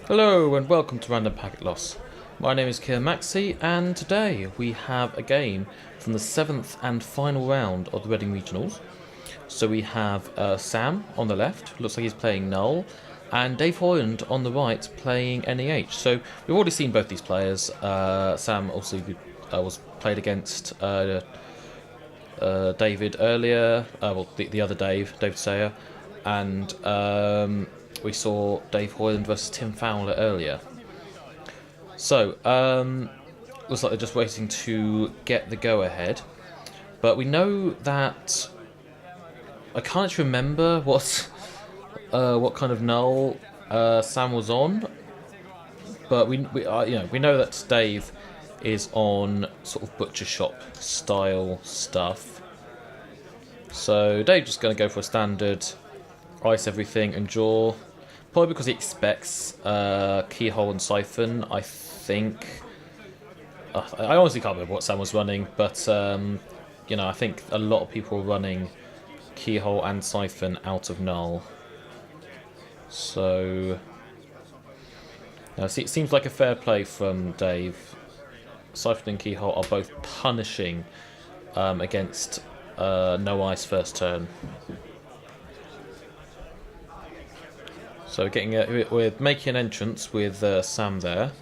Hello and welcome to Random Packet Loss. My name is Kier Maxi and today we have a game from the 7th and final round of the Reading Regionals. So we have Sam on the left, looks like he's playing Null, and Dave Hoyland on the right playing NEH. So we've already seen both these players. Sam also was played against David earlier, the other David Sayer, and we saw Dave Hoyland versus Tim Fowler earlier. So, looks like they're just waiting to get the go-ahead. But we know that... I can't actually remember what kind of null Sam was on. But we know that Dave is on sort of butcher shop style stuff. So Dave's just going to go for a standard ice everything and draw. Probably because he expects keyhole and siphon, I think. I honestly can't remember what Sam was running, but I think a lot of people were running keyhole and siphon out of null. So it seems like a fair play from Dave. Siphon and keyhole are both punishing against no ice first turn. So we're making an entrance with Sam there.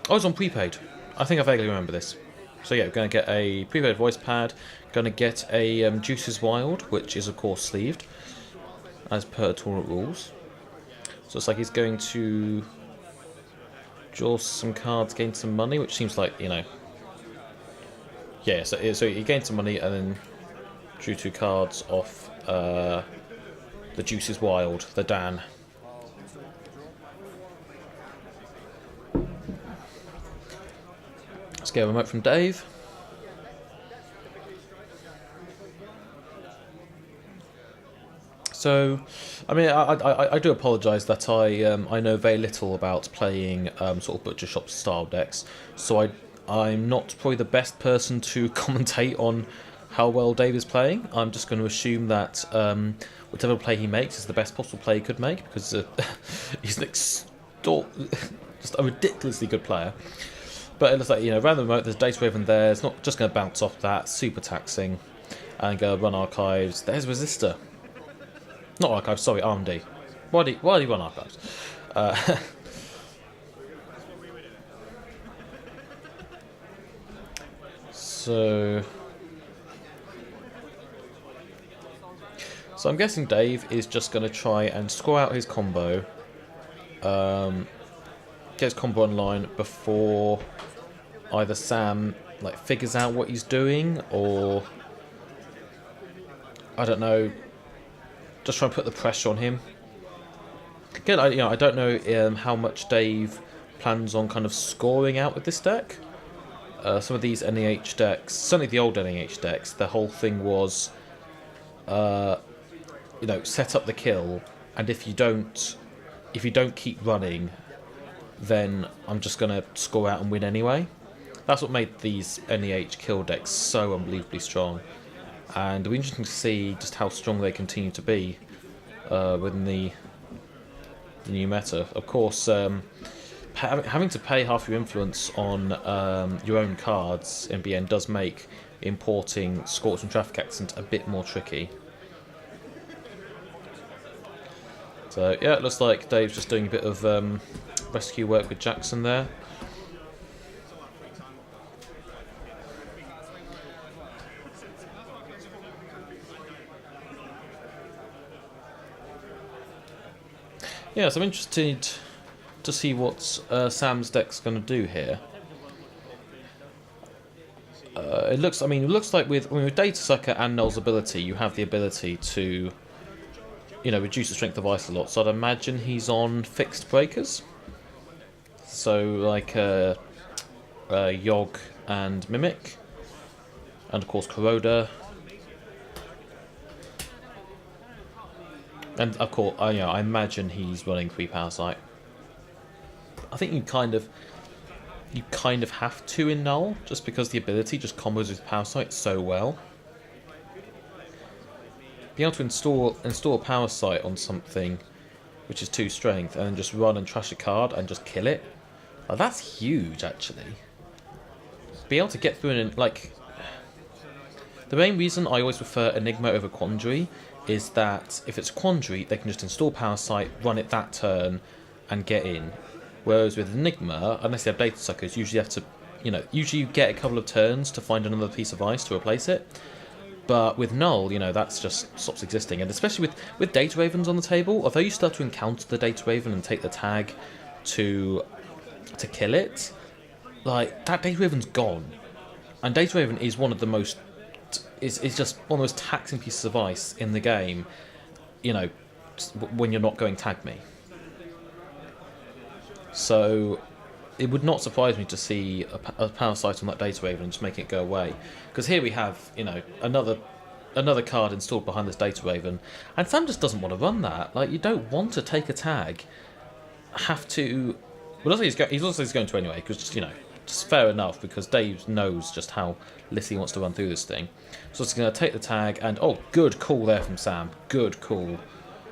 I was on prepaid. I think I vaguely remember this. So yeah, we're going to get a prepaid voice pad. Going to get a Juices Wild, which is of course sleeved, as per tournament rules. So it's like he's going to draw some cards, gain some money, which seems like, yeah. So he gained some money and then drew 2 cards off. The Juices Wild, the Dan. Let's get a remote from Dave. So, I mean, I do apologise that I know very little about playing sort of butcher shop style decks. So I'm not probably the best person to commentate on how well Dave is playing. I'm just going to assume that whatever play he makes is the best possible play he could make, because he's just a ridiculously good player. But it looks like, around the remote there's Data Wave in there. It's not just going to bounce off that, super taxing, and go run archives. There's Resistor. Not archives, sorry, RMD. Why do you run archives? So I'm guessing Dave is just going to try and score out his combo, get his combo online before either Sam figures out what he's doing, or I don't know, just try and put the pressure on him. Again, I don't know how much Dave plans on kind of scoring out with this deck. Some of these NEH decks, certainly the old NEH decks, the whole thing was set up the kill, and if you don't keep running, then I'm just going to score out and win anyway. That's what made these NEH kill decks so unbelievably strong, and it'll be interesting to see just how strong they continue to be within the new meta. Of course, having to pay half your influence on your own cards, NBN, does make importing Scorch and Traffic Accident a bit more tricky. So yeah, it looks like Dave's just doing a bit of rescue work with Jackson there. Yeah, so I'm interested to see what Sam's deck's going to do here. It looks like with Data Sucker and Null's ability, you have the ability to reduce the strength of ice a lot, so I'd imagine he's on fixed breakers. So like Yogg and Mimic, and of course Corroder, and of course I imagine he's running 3 Parasite. I think you kind of have to in Null, just because the ability just combos with Parasite so well. Being able to install a Parasite on something which is 2 strength, and then just run and trash a card and just kill it. Oh, that's huge, actually. Be able to get through and, like... The main reason I always prefer Enigma over Quandary is that if it's Quandary, they can just install Parasite, run it that turn, and get in. Whereas with Enigma, unless they have Data Suckers, usually you have to, usually you get a couple of turns to find another piece of ice to replace it. But with Null, that's just stops existing. And especially with Data Ravens on the table, although you still have to encounter the Data Raven and take the tag to kill it, like, that Data Raven's gone. And Data Raven is one of the most... is just one of the most taxing pieces of ice in the game, when you're not going tag me. So it would not surprise me to see a Parasite on that Data Raven and just make it go away. Because here we have, another card installed behind this Data Raven, and Sam just doesn't want to run that. Like, you don't want to take a tag, have to... Well, he's also going to anyway, because just fair enough, because Dave knows just how little he wants to run through this thing. So it's going to take the tag, and oh, good call there from Sam. Good call.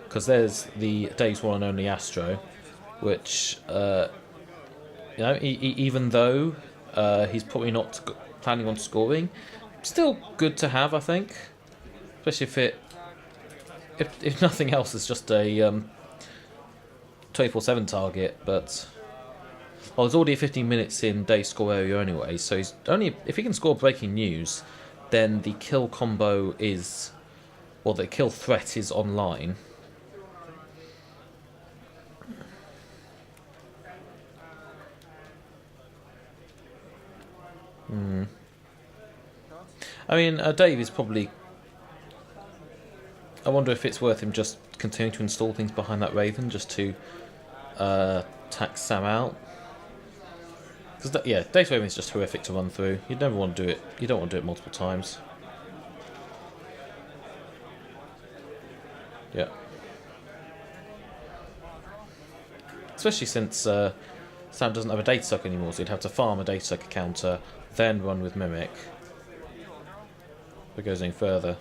Because there's the Dave's one and only Astro, which, even though he's probably not planning on scoring, still good to have, I think. Especially if nothing else, it's just a 24/7 target, but... Well, it's already 15 minutes in Dave's score area anyway, so he's only... If he can score breaking news, then the kill combo is... Or the kill threat is online. I mean, Dave is probably... I wonder if it's worth him just continuing to install things behind that Raven just to tax Sam out. Because, Data Raven is just horrific to run through. You'd never want to do it. You don't want to do it multiple times. Yeah. Especially since Sam doesn't have a Data Sucker anymore, so he'd have to farm a Data Sucker counter, then run with Mimic. If it goes any further.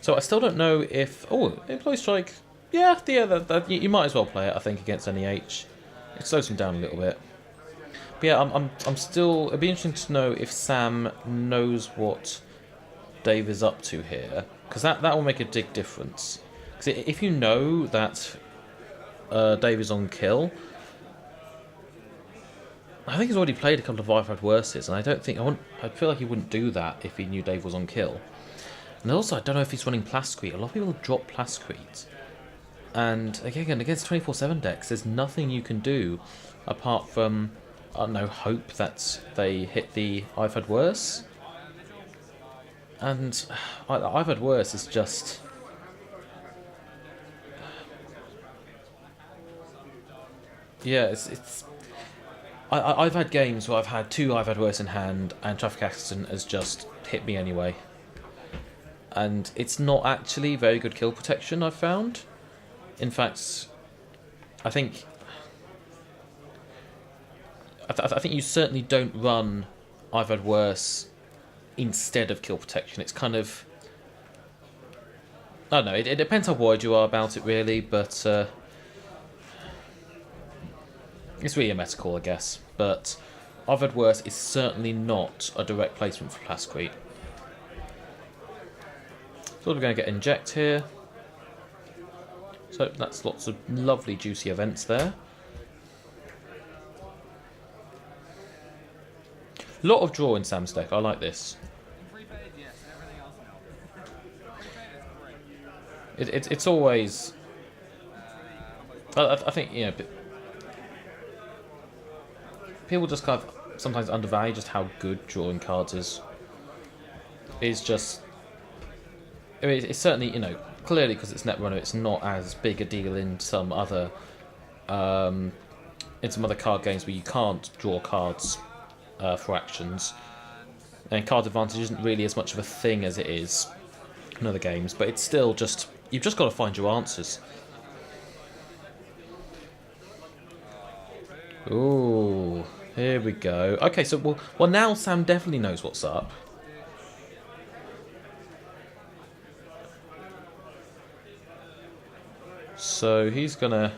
So I still don't know if... Oh, Employee Strike... Yeah, you might as well play it, I think, against NEH. It slows him down a little bit. But yeah, I'm still... It'd be interesting to know if Sam knows what Dave is up to here. Because that will make a big difference. Because if you know that Dave is on kill... I think he's already played a couple of I've Had Worses, and I don't think... I feel like he wouldn't do that if he knew Dave was on kill. And also, I don't know if he's running Plascrete. A lot of people drop Plascrete. And again, against 24/7 decks, there's nothing you can do apart from, I don't know, hope that they hit the I've Had Worse. And I've Had Worse is just... Yeah, it's I've had games where I've had 2 I've Had Worse in hand, and Traffic Accident has just hit me anyway. And it's not actually very good kill protection, I've found. In fact, I think you certainly don't run I've Had Worse instead of kill protection. It's kind of... I don't know, it depends how worried you are about it, really, but... it's really a meta call, I guess. But I've Had Worse is certainly not a direct placement for Plascrete. So we're going to get Inject here. So that's lots of lovely juicy events there. A lot of draw in Sam's deck, I like this. It's always... I think, people just kind of sometimes undervalue just how good drawing cards is. It's just... I mean, it's certainly, clearly because it's Netrunner, it's not as big a deal in some other card games where you can't draw cards for actions. And card advantage isn't really as much of a thing as it is in other games, but it's still just... You've just got to find your answers. Ooh, here we go. Okay, so well now Sam definitely knows what's up. So he's gonna...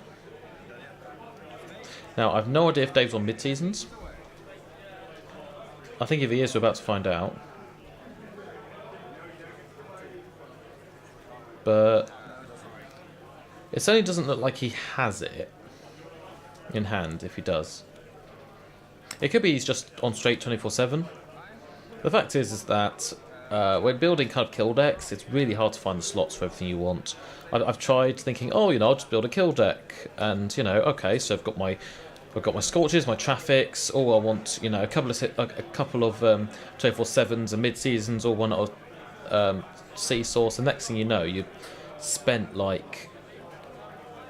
Now, I've no idea if Dave's on mid-seasons. I think if he is, we're about to find out. But it certainly doesn't look like he has it in hand, if he does. It could be he's just on straight 24/7. The fact is that when building kind of kill decks, it's really hard to find the slots for everything you want. I've tried thinking, oh, I'll just build a kill deck, and okay, so I've got my scorches, my traffics. Oh, I want a couple of 24/7s and mid seasons, or one of sea source. The next thing you know, you spent like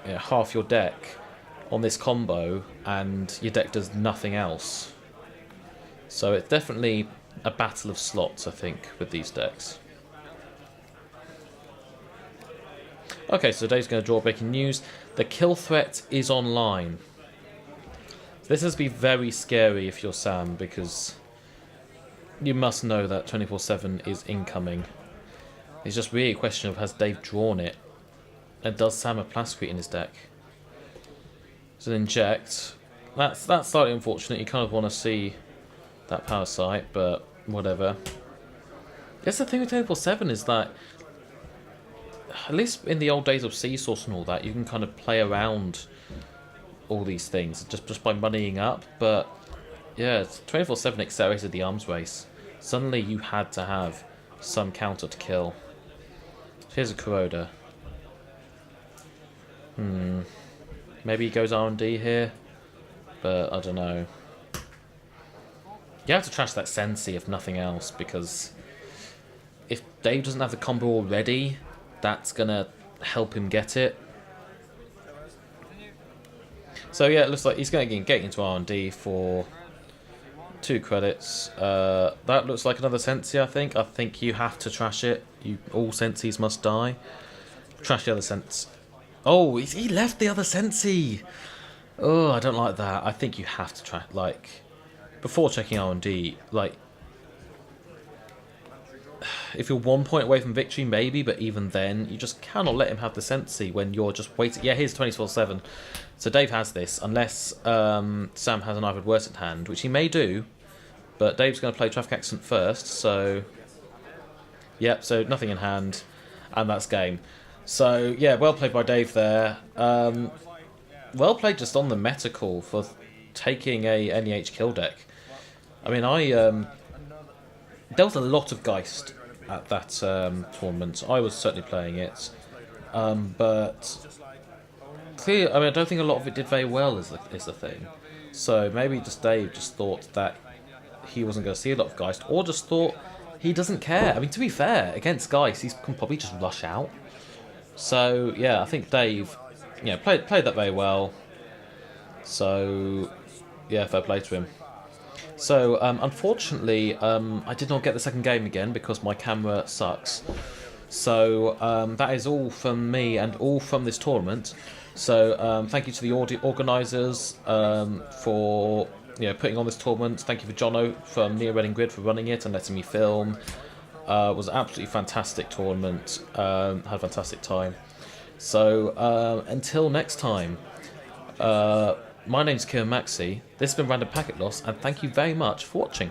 half your deck on this combo, and your deck does nothing else. So it's definitely a battle of slots, I think, with these decks. Okay, so Dave's going to draw breaking news. The kill threat is online. This has to be very scary if you're Sam, because you must know that 24/7 is incoming. It's just really a question of, has Dave drawn it? And does Sam have Plasticrete in his deck? So inject. That's slightly unfortunate. You kind of want to see that Parasite, but whatever. I guess the thing with 24/7 is that, at least in the old days of Sea Source and all that, you can kind of play around all these things just by moneying up. But yeah, 24/7 accelerated the arms race. Suddenly you had to have some counter to kill. Here's a Kuroda. Maybe he goes R&D here, but I don't know. You have to trash that Sensi if nothing else, because if Dave doesn't have the combo already, that's gonna help him get it. So yeah, it looks like he's going to get into R&D for 2 credits. That looks like another Sensi, I think. I think you have to trash it. All Sensis must die. Trash the other Sensi. Oh, he left the other Sensi! Oh, I don't like that. I think you have to trash, like, before checking R&D, like, if you're 1 point away from victory, maybe, but even then, you just cannot let him have the Sensi when you're just waiting. Yeah, here's 24/7. So Dave has this, unless Sam has an Ivored Worse at hand, which he may do, but Dave's going to play Traffic Accident first, so... Yep, so nothing in hand, and that's game. So, yeah, well played by Dave there. Well played just on the meta call for taking a NEH kill deck. I mean, there was a lot of Geist at that tournament. I was certainly playing it, but clearly, I mean, I don't think a lot of it did very well. Is the thing. So maybe just Dave just thought that he wasn't going to see a lot of Geist, or just thought he doesn't care. I mean, to be fair, against Geist, he can probably just rush out. So yeah, I think Dave, played that very well. So yeah, fair play to him. So, unfortunately, I did not get the second game again because my camera sucks. So, that is all from me and all from this tournament. So, thank you to the organisers for putting on this tournament. Thank you for Jono from Neo Reading Grid for running it and letting me film. It was an absolutely fantastic tournament. Had a fantastic time. So, until next time. My name's Kieran Maxey, this has been Random Packet Loss, and thank you very much for watching.